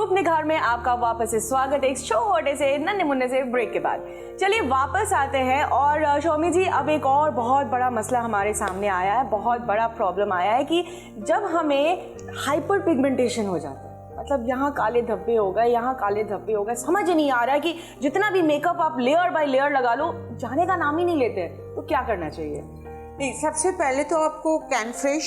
रूप निखार में आपका वापस से स्वागत है एक शो होटे से नन्हे मुन्ने से ब्रेक के बाद। चलिए वापस आते हैं और शौमी जी, अब एक और बहुत बड़ा मसला हमारे सामने आया है, बहुत बड़ा प्रॉब्लम आया है कि जब हमें हाइपर पिगमेंटेशन हो जाता है, मतलब यहाँ काले धब्बे हो गए, यहाँ काले धब्बे हो गए, समझ ही नहीं आ रहा है कि जितना भी मेकअप आप लेयर बाय लेयर लगा लो, जाने का नाम ही नहीं लेते, तो क्या करना चाहिए? नहीं, सबसे पहले तो आपको कैनफ्रेश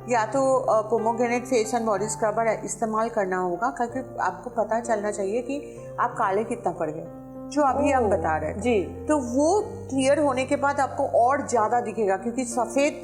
या तो pomegranate face and body scrubber इस्तेमाल करना होगा, क्योंकि आपको पता चलना चाहिए कि आप काले कितना पड़ गए, जो अभी हम बता रहे हैं जी। तो वो क्लियर होने के बाद आपको और ज़्यादा दिखेगा, क्योंकि सफ़ेद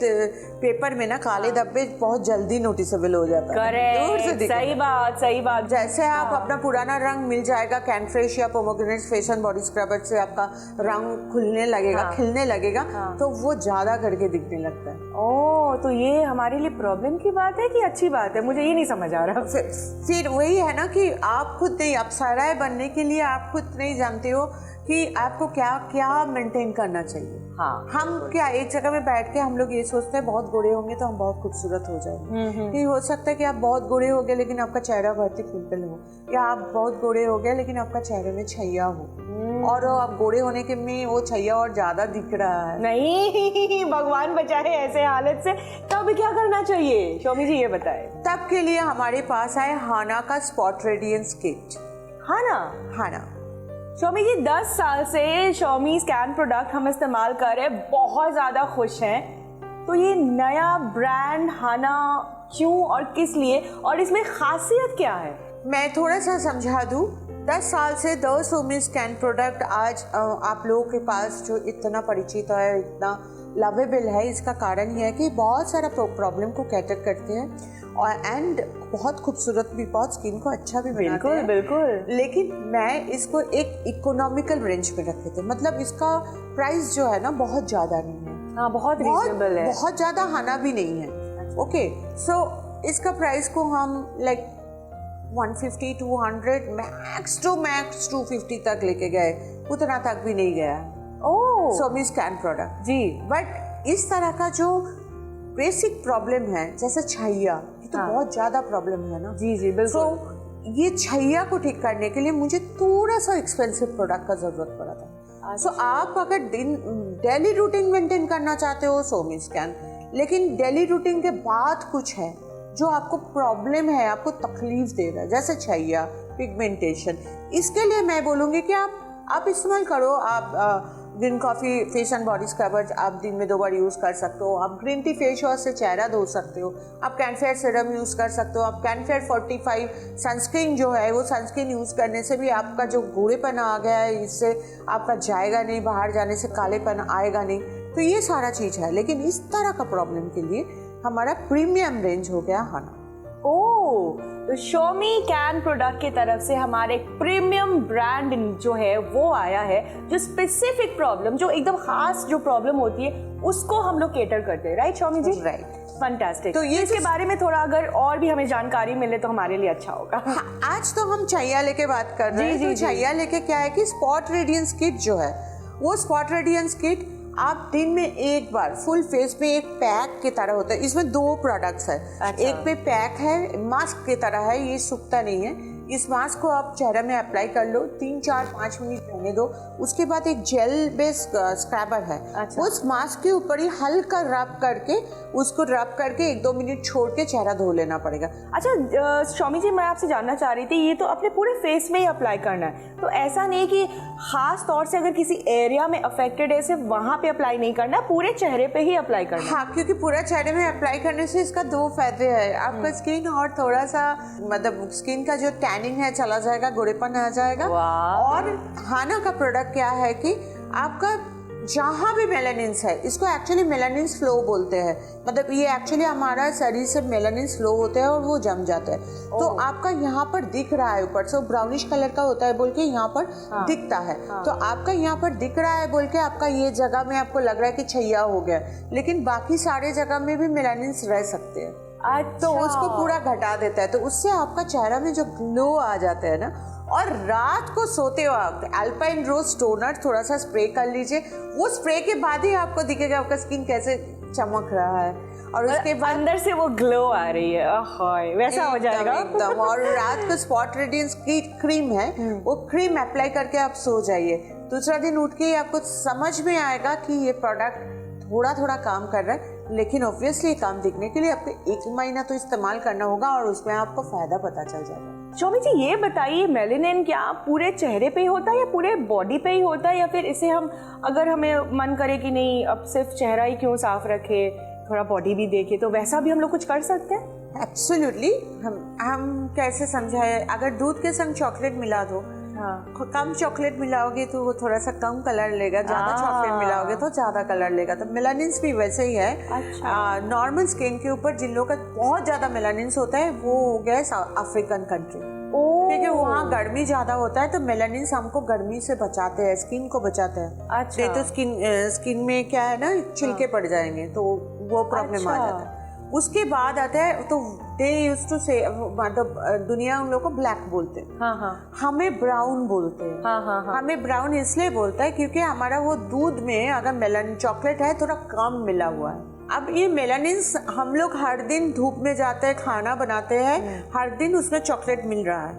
पेपर में ना काले धब्बे बहुत जल्दी नोटिसेबल हो जाता है। करेक्ट, सही बात, सही बात। जैसे आप अपना पुराना रंग मिल जाएगा कैनफ्रेश या pomegranate face and body scrubber से, आपका रंग खुलने लगेगा, खिलने लगेगा, तो वो ज़्यादा करके दिखने लगता है। ओह, तो ये हमारे लिए प्रॉब्लम की बात है कि अच्छी बात है? मुझे ये नहीं समझ आ रहा। फिर वही है ना कि आप खुद नहीं, अप्सराएं बनने के लिए आप खुद नहीं जानते हो कि आपको क्या क्या मेंटेन करना चाहिए। हाँ, हम क्या एक जगह में बैठ के हम लोग ये सोचते हैं बहुत गोरे होंगे तो हम बहुत खूबसूरत हो जाएंगे। कि हो सकता है कि आप बहुत गोरे हो गए लेकिन आपका चेहरा भर्ती पिंपल हो, या आप बहुत गोरे हो गए लेकिन आपका चेहरे में छैया हो, और आप गोरे होने के में वो छैया और ज्यादा दिख रहा है। नहीं, भगवान बचाए ऐसे हालत से। तब क्या करना चाहिए शौमी जी, ये बताए। तब के लिए हमारे पास है हाना का स्पॉट रेडियंस किट। हाना शौमी जी, 10 साल से शौमी स्कैन प्रोडक्ट हम इस्तेमाल कर रहे हैं, बहुत ज़्यादा खुश हैं। तो ये नया ब्रांड हाना क्यों और किस लिए, और इसमें खासियत क्या है? मैं थोड़ा सा समझा दूँ। 10 साल से द शौमी स्कैन प्रोडक्ट आज आप लोगों के पास जो इतना परिचित है, इतना लवेबल है, इसका कारण यह है कि बहुत सारा प्रॉब्लम को कैटर करते हैं और एंड बहुत खूबसूरत भी, बहुत स्किन को अच्छा भी बनाते हैं। बिल्कुल। लेकिन मैं इसको एक इकोनॉमिकल रेंज में रखे थे, मतलब इसका प्राइस जो है ना बहुत ज़्यादा नहीं है। हाँ, बहुत रीजनेबल है, बहुत ज़्यादा हाना भी नहीं है। ओके, सो इसका प्राइस को हम लाइक 150, 200, मैक्स टू मैक्स 250 तक लेके गए, उतना तक भी नहीं गया। Xiaomi scan product ji. But इस तरह का जो बेसिक प्रॉब्लम है, जैसे छैया, ये तो बहुत ज्यादा प्रॉब्लम है ना। जी जी बिल्कुल। So, ये छैया को ठीक करने के लिए मुझे थोड़ा सा एक्सपेंसिव प्रोडक्ट का जरूरत पड़ा था। सो आप अगर डेली रूटीन मेंटेन करना चाहते हो, शौमी स्कैन, लेकिन डेली रूटीन के बाद कुछ है जो आपको प्रॉब्लम है, आपको तकलीफ दे रहा है, जैसे छैया, पिगमेंटेशन, इसके लिए मैं बोलूँगी कि आप इस्तेमाल करो। आप green coffee face and body scrubber आप दिन में 2 बार यूज़ कर सकते हो। आप ग्रीन टी फेस वॉश से चेहरा धो सकते हो। आप कैनफेयर सीरम यूज़ कर सकते हो। आप कैनफेयर 45 सनस्क्रीन जो है, वो सनस्क्रीन यूज़ करने से भी आपका जो गोरेपन आ गया है, इससे आपका जाएगा नहीं, बाहर जाने से कालेपन आएगा नहीं। तो ये सारा चीज़ है। लेकिन इस तरह का प्रॉब्लम के लिए हमारा प्रीमियम रेंज हो गया हाना। ओह, तो शौमी कैन प्रोडक्ट की तरफ से हमारे प्रीमियम ब्रांड जो है वो आया है, जो स्पेसिफिक प्रॉब्लम, जो एकदम खास जो प्रॉब्लम होती है, उसको हम लोग केटर करते हैं। Right Shomi ji? Right, fantastic. तो ये इसके बारे में थोड़ा अगर और भी हमें जानकारी मिले तो हमारे लिए अच्छा होगा। हाँ, आज तो हम छैया लेके बात कर रहे हैं। तो छैया लेके क्या है कि स्पॉट रेडियंस किट जो है, वो स्पॉट रेडियंस किट आप दिन में एक बार फुल फेस पे एक पैक की तरह होता है। इसमें 2 प्रोडक्ट्स है। अच्छा। एक पे पैक है, मास्क की तरह है, ये सूखता नहीं है। इस मास्क को आप चेहरे में अप्लाई कर लो, 3, 4, 5 मिनट रहने दो। उसके बाद एक जेल बेस्ड स्क्रबर है। अच्छा। उस मास्क के ऊपर ही हल्का रब करके, उसको रब करके 1-2 मिनट छोड़ के चेहरा धो लेना पड़ेगा। अच्छा शौमी जी, मैं आपसे जानना चाह रही थी, ये तो अपने पूरे फेस में ही अप्लाई करना है, तो ऐसा नहीं कि खास तौर से अगर किसी एरिया में अफेक्टेड है सिर्फ वहाँ पे अप्लाई नहीं करना, पूरे चेहरे पे ही अप्लाई करना? हाँ, क्योंकि पूरा चेहरे में अप्लाई करने से इसका 2 फायदे हैं। आपका स्किन और थोड़ा सा, मतलब स्किन का जो टैनिंग है चला जाएगा, गोरेपन आ जाएगा। और हाना का प्रोडक्ट क्या है कि आपका जहाँ भी मेलानिन्स है, इसको एक्चुअली मेलानिन्स फ्लो बोलते हैं, मतलब ये एक्चुअली हमारा शरीर से मेलानिन्स फ्लो होते हैं और वो जम जाते हैं। तो आपका यहाँ पर दिख रहा है, ऊपर से ब्राउनिश कलर का होता है बोल के यहाँ पर दिखता है। तो आपका यहाँ पर दिख रहा है बोल के आपका ये जगह में आपको लग रहा है कि छैया हो गया, लेकिन बाकी सारे जगह में भी मेलानिन्स रह सकते हैं। अच्छा। तो उसको पूरा घटा देता है, तो उससे आपका चेहरा में जो ग्लो आ जाता है ना। और रात को सोते वक्त अल्पाइन रोज टोनर थोड़ा सा स्प्रे कर लीजिए, वो स्प्रे के बाद ही आपको दिखेगा आपका स्किन कैसे चमक रहा है, और उसके बाद अंदर से वो ग्लो आ रही है, वैसा हो जाएगा एकदम। और रात को स्पॉट रेडियंस की क्रीम है, वो क्रीम अप्लाई करके आप सो जाइए। दूसरा दिन उठ के आपको समझ में आएगा कि ये प्रोडक्ट थोड़ा थोड़ा काम कर रहा है, लेकिन ऑब्वियसली ये काम दिखने के लिए आपको 1 महीना तो इस्तेमाल करना होगा और उसमें आपको फायदा पता चल जाएगा। शौमी जी ये बताइए, मेलानिन क्या पूरे चेहरे पे ही होता है या पूरे बॉडी पे ही होता है, या फिर इसे हम अगर हमें मन करे कि नहीं अब सिर्फ चेहरा ही क्यों साफ रखे, थोड़ा बॉडी भी देखे, तो वैसा भी हम लोग कुछ कर सकते हैं? एब्सोल्युटली। हम कैसे समझाए, अगर दूध के संग चॉकलेट मिला दो, हाँ, कम चॉकलेट मिलाओगे तो वो थोड़ा सा कम कलर लेगा, ज्यादा चॉकलेट मिलाओगे तो ज्यादा कलर लेगा। तो मेलानिन्स भी वैसे ही है। अच्छा। नॉर्मल स्किन के ऊपर जिन लोगों का बहुत ज्यादा मेलानिन्स होता है वो हो गया अफ्रीकन कंट्री, क्योंकि वहाँ गर्मी ज्यादा होता है, तो मेलानिन्स हमको गर्मी से बचाते हैं, स्किन को बचाते हैं। अच्छा। नहीं तो स्किन में क्या है ना, छिलके पड़ जाएंगे, तो वो प्रॉब्लम आ जाता है। उसके बाद आता है, तो दे यूज्ड टू से, मतलब दुनिया उन लोगों को ब्लैक बोलते हैं, हाँ हाँ, हमें ब्राउन बोलते हैं, हाँ हाँ हाँ। हमें ब्राउन इसलिए बोलता है क्योंकि हमारा वो दूध में अगर मेलानिन चॉकलेट है थोड़ा कम मिला हुआ है। अब ये मेलानिन्स हम लोग हर दिन धूप में जाते हैं, खाना बनाते हैं, हर दिन उसमें चॉकलेट मिल रहा है।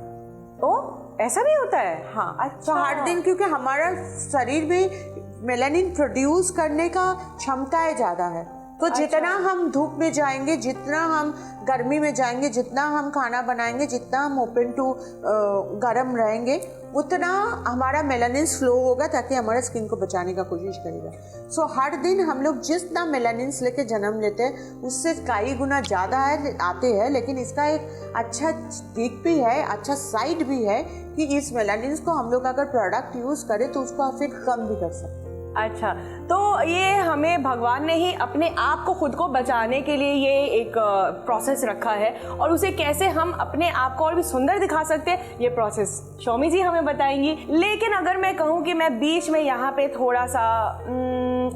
ओ ऐसा भी होता है? हाँ। अच्छा। तो हर दिन, क्योंकि हमारा शरीर में मेलानिन प्रोड्यूस करने का क्षमता ज्यादा है, तो जितना हम धूप में जाएंगे, जितना हम गर्मी में जाएंगे, जितना हम खाना बनाएंगे, जितना हम ओपन टू गर्म रहेंगे, उतना हमारा मेलानिन्स फ्लो होगा, ताकि हमारे स्किन को बचाने का कोशिश करेगा। सो हर दिन हम लोग जितना मेलानिन्स लेके जन्म लेते हैं उससे कई गुना ज़्यादा आते हैं, लेकिन इसका एक अच्छा दिक भी है, अच्छा साइड भी है कि इस मेलानिन्स को हम लोग अगर प्रोडक्ट यूज़ करें तो उसको फिर कम भी कर सकते हैं। अच्छा, तो ये हमें भगवान ने ही अपने आप को खुद को बचाने के लिए ये एक प्रोसेस रखा है, और उसे कैसे हम अपने आप को और भी सुंदर दिखा सकते हैं, ये प्रोसेस शौमी जी हमें बताएंगी। लेकिन अगर मैं कहूँ कि मैं बीच में यहाँ पे थोड़ा सा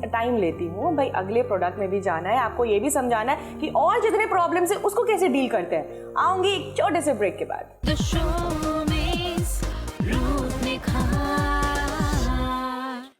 टाइम लेती हूँ, भाई अगले प्रोडक्ट में भी जाना है, आपको ये भी समझाना है कि और जितने प्रॉब्लम्स है उसको कैसे डील करते हैं। आऊंगी एक छोटे से ब्रेक के बाद।